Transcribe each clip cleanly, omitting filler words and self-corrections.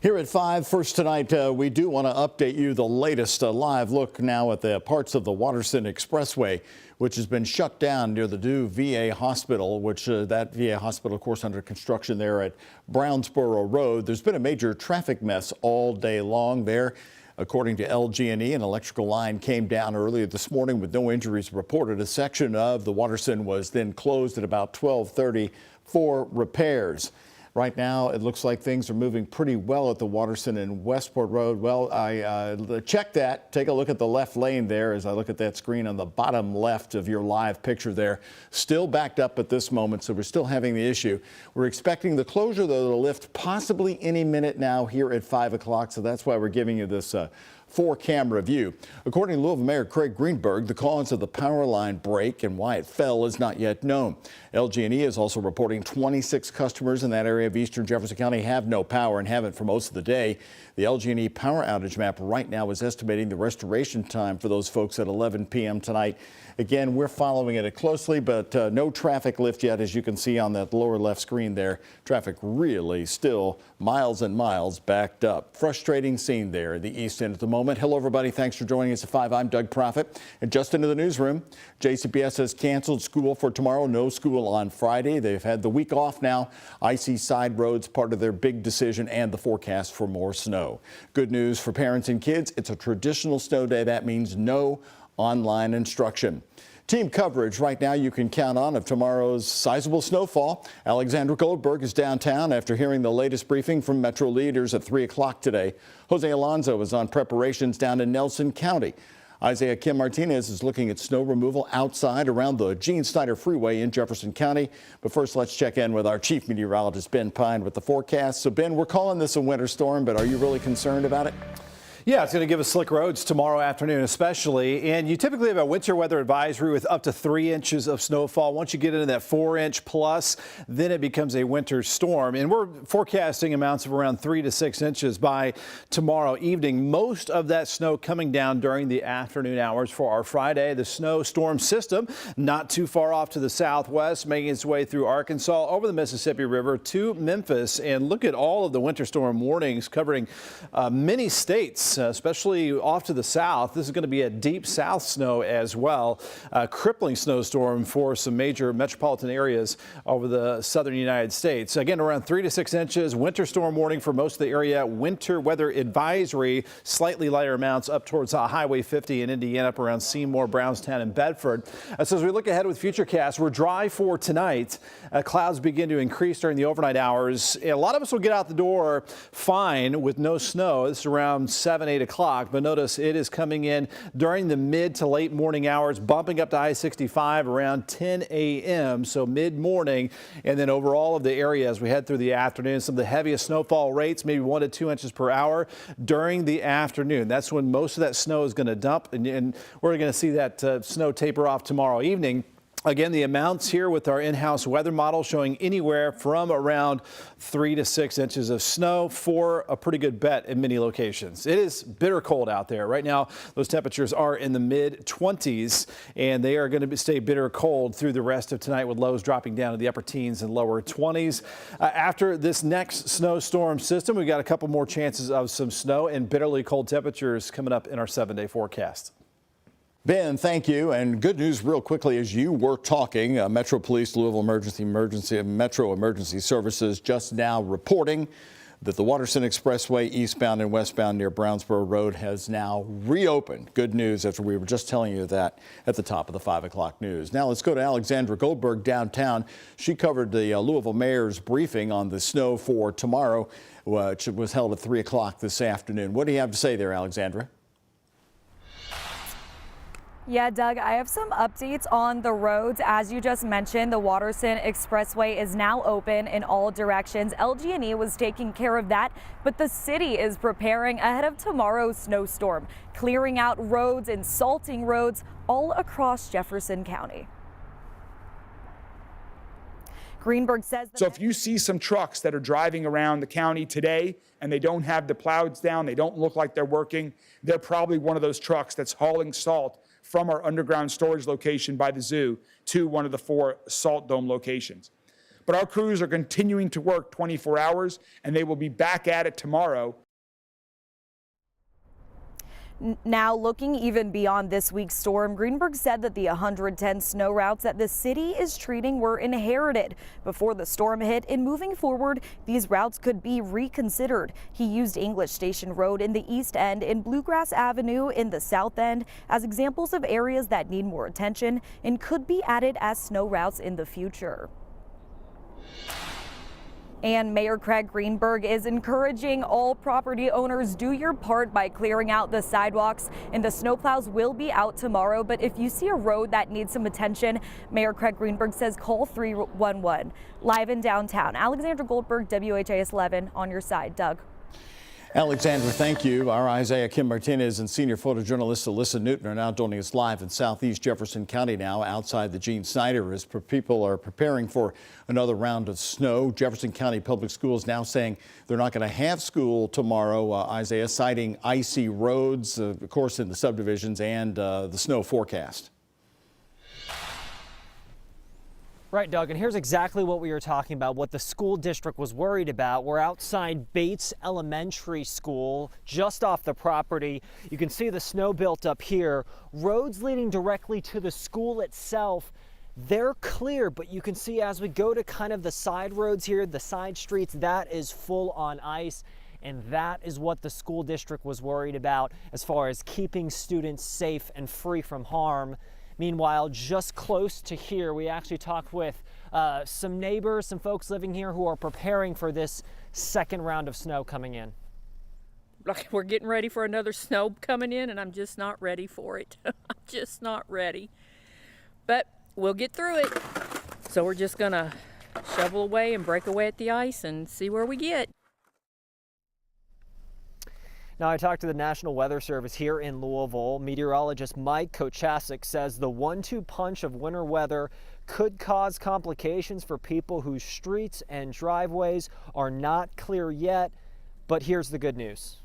Here at 5, first tonight, we do want to update you the latest live look now at the parts of the Watterson Expressway, which has been shut down near the new VA hospital, which that VA hospital, of course, under construction there at Brownsboro Road. There's been a major traffic mess all day long there. According to LG&E, an electrical line came down earlier this morning with no injuries reported. A section of the Watterson was then closed at about 12:30 for repairs. Right now, it looks like things are moving pretty well at the Watterson and Westport Road. Well, I checked that. Take a look at the left lane there as I look at that screen on the bottom left of your live picture there. Still backed up at this moment, so we're still having the issue. We're expecting the closure, though, to lift possibly any minute now here at 5 o'clock, so that's why we're giving you this 4-camera view. According to Louisville Mayor Craig Greenberg, the cause of the power line break and why it fell is not yet known. LG&E is also reporting 26 customers in that area of eastern Jefferson County have no power and haven't for most of the day. The LG&E power outage map right now is estimating the restoration time for those folks at 11 p.m. tonight. Again, we're following it closely, but no traffic lift yet, as you can see on that lower left screen there. Traffic really still miles and miles backed up. Frustrating scene there at the east end at the moment. Hello, everybody. Thanks for joining us at 5. I'm Doug Proffitt. And just into the newsroom, JCPS has canceled school for tomorrow. No school on Friday. They've had the week off now. Icy side roads, part of their big decision, and the forecast for more snow. Good news for parents and kids. It's a traditional snow day. That means no online instruction. Team coverage right now you can count on of tomorrow's sizable snowfall. Alexandra Goldberg is downtown after hearing the latest briefing from Metro leaders at 3 o'clock today. Jose Alonso is on preparations down in Nelson County. Isaiah Kim Martinez is looking at snow removal outside around the Gene Snyder Freeway in Jefferson County. But first, let's check in with our chief meteorologist, Ben Pine, with the forecast. So, Ben, we're calling this a winter storm, but are you really concerned about it? Yeah, it's going to give us slick roads tomorrow afternoon especially, and you typically have a winter weather advisory with up to 3 inches of snowfall. Once you get into that 4-inch plus, then it becomes a winter storm, and we're forecasting amounts of around 3 to 6 inches by tomorrow evening. Most of that snow coming down during the afternoon hours for our Friday. The snow storm system not too far off to the southwest, making its way through Arkansas over the Mississippi River to Memphis, and look at all of the winter storm warnings covering many states. Especially off to the south. This is going to be a deep south snow as well. Crippling snowstorm for some major metropolitan areas over the southern United States. Again, around 3 to 6 inches. Winter storm warning for most of the area. Winter weather advisory, slightly lighter amounts up towards Highway 50 in Indiana, up around Seymour, Brownstown, and Bedford. So as we look ahead with futurecasts, we're dry for tonight. Clouds begin to increase during the overnight hours. A lot of us will get out the door fine with no snow. This is around 8 o'clock, but notice it is coming in during the mid to late morning hours, bumping up to I-65 around 10 a.m. So mid-morning, and then over all of the area as we head through the afternoon, some of the heaviest snowfall rates, maybe 1 to 2 inches per hour during the afternoon. That's when most of that snow is going to dump, and we're going to see that snow taper off tomorrow evening. Again, the amounts here with our in-house weather model showing anywhere from around 3 to 6 inches of snow for a pretty good bet in many locations. It is bitter cold out there. Right now, those temperatures are in the mid-20s, and they are going to stay bitter cold through the rest of tonight with lows dropping down to the upper teens and lower 20s. After this next snowstorm system, we've got a couple more chances of some snow and bitterly cold temperatures coming up in our 7-day forecast. Ben, thank you. And good news real quickly as you were talking, Metro Police, Louisville Metro Emergency Services just now reporting that the Watterson Expressway eastbound and westbound near Brownsboro Road has now reopened. Good news after we were just telling you that at the top of the 5 o'clock news. Now let's go to Alexandra Goldberg downtown. She covered the Louisville mayor's briefing on the snow for tomorrow, which was held at 3 o'clock this afternoon. What do you have to say there, Alexandra? Yeah, Doug, I have some updates on the roads. As you just mentioned, the Watterson Expressway is now open in all directions. LG&E was taking care of that, but the city is preparing ahead of tomorrow's snowstorm, clearing out roads and salting roads all across Jefferson County. Greenberg says so if you see some trucks that are driving around the county today and they don't have the plows down, they don't look like they're working, they're probably one of those trucks that's hauling salt from our underground storage location by the zoo to one of the 4 salt dome locations. But our crews are continuing to work 24 hours, and they will be back at it tomorrow. Now, looking even beyond this week's storm, Greenberg said that the 110 snow routes that the city is treating were inherited before the storm hit, and moving forward, these routes could be reconsidered. He used English Station Road in the East End and Bluegrass Avenue in the South End as examples of areas that need more attention and could be added as snow routes in the future. And Mayor Craig Greenberg is encouraging all property owners, do your part by clearing out the sidewalks, and the snowplows will be out tomorrow. But if you see a road that needs some attention, Mayor Craig Greenberg says call 311. Live in downtown, Alexandra Goldberg, WHAS 11 on your side. Doug. Alexandra, thank you. Our Isaiah Kim Martinez and senior photojournalist Alyssa Newton are now joining us live in southeast Jefferson County now outside the Gene Snyder as people are preparing for another round of snow. Jefferson County Public Schools now saying they're not going to have school tomorrow, Isaiah, citing icy roads, of course, in the subdivisions and the snow forecast. Right, Doug, and here's exactly what we were talking about, what the school district was worried about. We're outside Bates Elementary School, just off the property. You can see the snow built up here. Roads leading directly to the school itself, they're clear, but you can see as we go to kind of the side roads here, the side streets, that is full on ice. And that is what the school district was worried about as far as keeping students safe and free from harm. Meanwhile, just close to here, we actually talked with some neighbors, some folks living here who are preparing for this second round of snow coming in. Like, we're getting ready for another snow coming in, and I'm just not ready for it. I'm just not ready. But we'll get through it. So we're just gonna shovel away and break away at the ice and see where we get. Now, I talked to the National Weather Service here in Louisville. Meteorologist Mike Kochasik says the 1-2 punch of winter weather could cause complications for people whose streets and driveways are not clear yet. But here's the good news.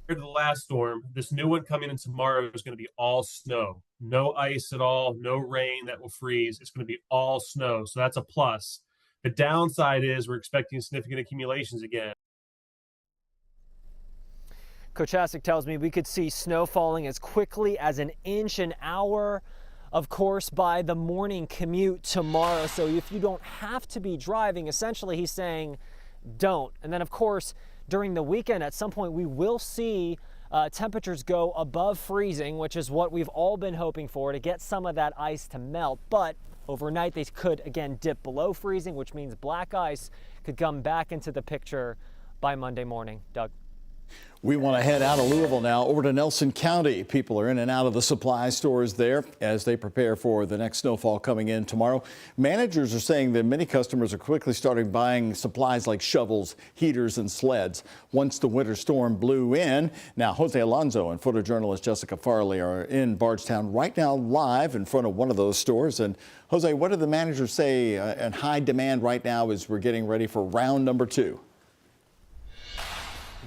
Compared to the last storm, this new one coming in tomorrow is going to be all snow. No ice at all, no rain that will freeze. It's going to be all snow, so that's a plus. The downside is we're expecting significant accumulations again. Kochasik tells me we could see snow falling as quickly as an inch an hour, of course, by the morning commute tomorrow. So if you don't have to be driving, essentially he's saying don't. And then, of course, during the weekend, at some point, we will see temperatures go above freezing, which is what we've all been hoping for, to get some of that ice to melt. But overnight, they could, again, dip below freezing, which means black ice could come back into the picture by Monday morning. Doug. We want to head out of Louisville now over to Nelson County. People are in and out of the supply stores there as they prepare for the next snowfall coming in tomorrow. Managers are saying that many customers are quickly starting buying supplies like shovels, heaters, and sleds once the winter storm blew in. Now, Jose Alonso and photojournalist Jessica Farley are in Bardstown right now live in front of one of those stores. And Jose, what do the managers say in high demand right now as we're getting ready for round number 2?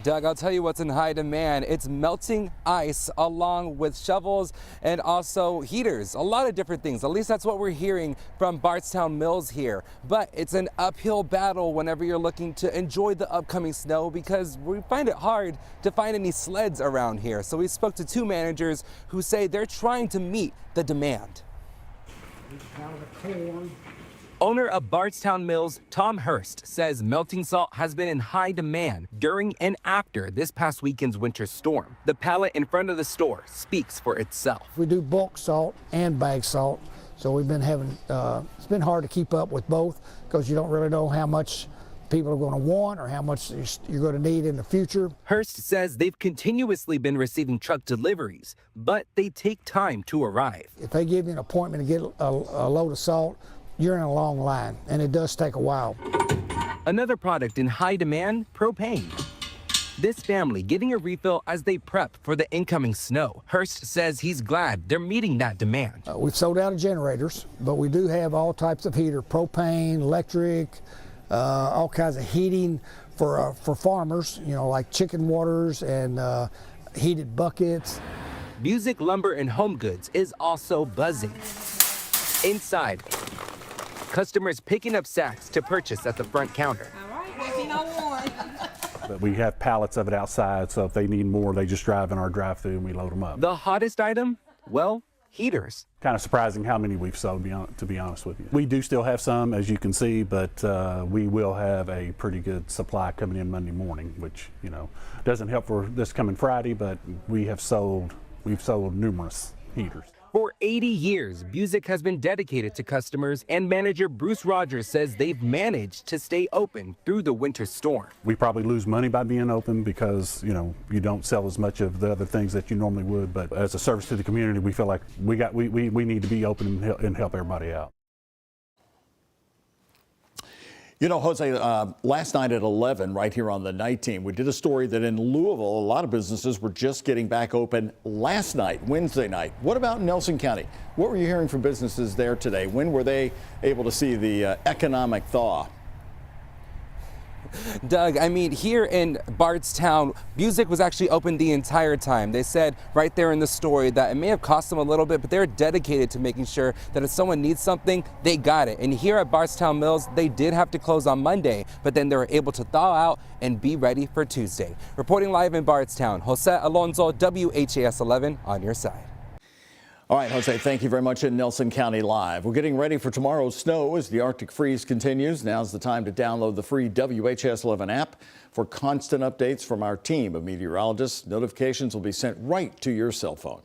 Doug, I'll tell you what's in high demand. It's melting ice along with shovels and also heaters. A lot of different things. At least that's what we're hearing from Bardstown Mills here. But it's an uphill battle whenever you're looking to enjoy the upcoming snow because we find it hard to find any sleds around here. So we spoke to 2 managers who say they're trying to meet the demand. Owner of Bardstown Mills, Tom Hurst, says melting salt has been in high demand during and after this past weekend's winter storm. The pallet in front of the store speaks for itself. We do bulk salt and bag salt, so we've been having, it's been hard to keep up with both because you don't really know how much people are going to want or how much you're going to need in the future. Hurst says they've continuously been receiving truck deliveries, but they take time to arrive. If they give you an appointment to get a load of salt, you're in a long line, and it does take a while. Another product in high demand, propane. This family getting a refill as they prep for the incoming snow. Hurst says he's glad they're meeting that demand. We've sold out of generators, but we do have all types of heater, propane, electric, all kinds of heating for farmers, you know, like chicken waters and heated buckets. Music, lumber, and home goods is also buzzing. Inside, customers picking up sacks to purchase at the front counter. But we have pallets of it outside, so if they need more, they just drive in our drive-through and we load them up. The hottest item? Well, heaters. Kind of surprising how many we've sold, to be honest with you. We do still have some, as you can see, but we will have a pretty good supply coming in Monday morning, which, you know, doesn't help for this coming Friday, but we've sold numerous heaters. For 80 years, Busick has been dedicated to customers, and manager Bruce Rogers says they've managed to stay open through the winter storm. We probably lose money by being open because, you know, you don't sell as much of the other things that you normally would, but as a service to the community, we feel like we need to be open and help everybody out. You know, Jose, last night at 11, right here on the night team, we did a story that in Louisville, a lot of businesses were just getting back open last night, Wednesday night. What about Nelson County? What were you hearing from businesses there today? When were they able to see the economic thaw? Doug, I mean, here in Bardstown, Busick was actually open the entire time. They said right there in the story that it may have cost them a little bit, but they're dedicated to making sure that if someone needs something, they got it. And here at Bardstown Mills, they did have to close on Monday, but then they were able to thaw out and be ready for Tuesday. Reporting live in Bardstown, Jose Alonso, WHAS11 on your side. All right, Jose, thank you very much in Nelson County Live. We're getting ready for tomorrow's snow as the Arctic freeze continues. Now's the time to download the free WHAS11 app for constant updates from our team of meteorologists. Notifications will be sent right to your cell phone.